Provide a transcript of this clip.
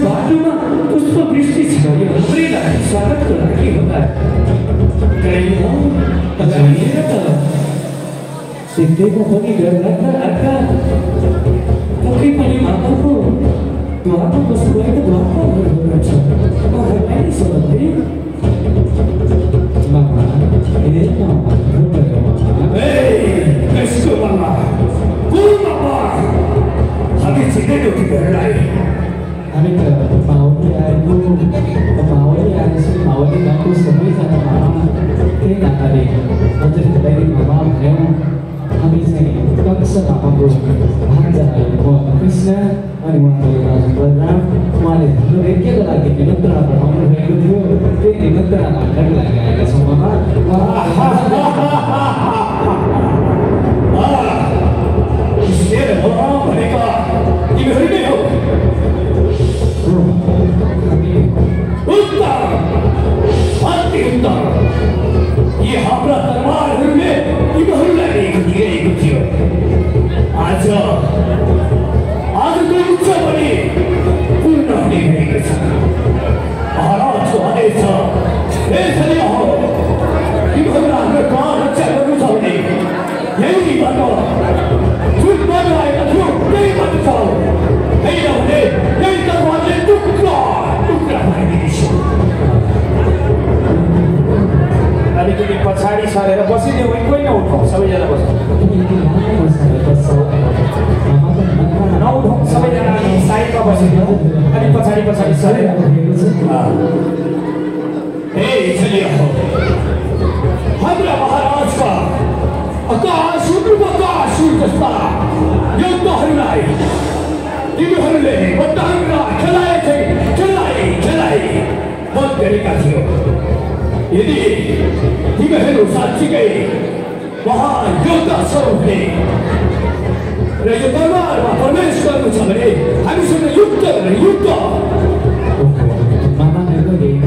बाटोमा पुष्पवृष्टि छ यो हाम्रैलाई स्वागतको लागि होला सिक्दैको पनि लाग्दा पक्कै पनि माताको द्वारमा बस्नुभएको द्वारमा घर हुनुहुन्छ उहाँहरूलाई नि सोध्दै मामा कसको मामा को मामा हामी चिन्दैनौँ तिमीहरूलाई हामी त मावली आएको मावली आएपछि मावली गाउँको सबैजना मामा त्यही नाताले हजुरहरूलाई मामा भन्यौँ हामी चाहिँ कंस मामाको भान्जा म कृष्ण अनि उहाँको राजा बलराम उहाँले हाम्रो यज्ञको लागि निमन्त्रणा पठाउनु भएको थियो त्यही निमन्त्रणा भान्जाको लागि आएका छौँ मामा भनेका तिमीहरू नै हो उत्तर अति उत्तर यी हाम्रा दरबारहरूले तिमीहरूलाई लिएको थियो आजको इच्छा पनि पूर्ण हुने भएको छ महाराजको आदेश छ यसरी हो तिमीहरू हाम्रो गाउँ रक्षा गर्नु छ भने यही बाटो जुन बाटो आएका थियो त्यही बाटो छ होइन भने यही दरबारले टुक्रा भइदिनेछ अलिकति पछाडि सरेर बसिदियो भने कोही नउठाउँ सबैजना बस्छ नउठाउँ सबैजना साइडमा बसिदियो अलिक पछाडि सरेर हाम्रा महाराजका आकाश जस्ता योद्धाहरूलाई तिमीहरूले बटाङ्ग्रा खेलाइ बन्द गरेका थियो यदि तिमीहरू साँच्चीकै महान योद्धा छौ भने र यो दरबारमा प्रवेश गर्नु छ भने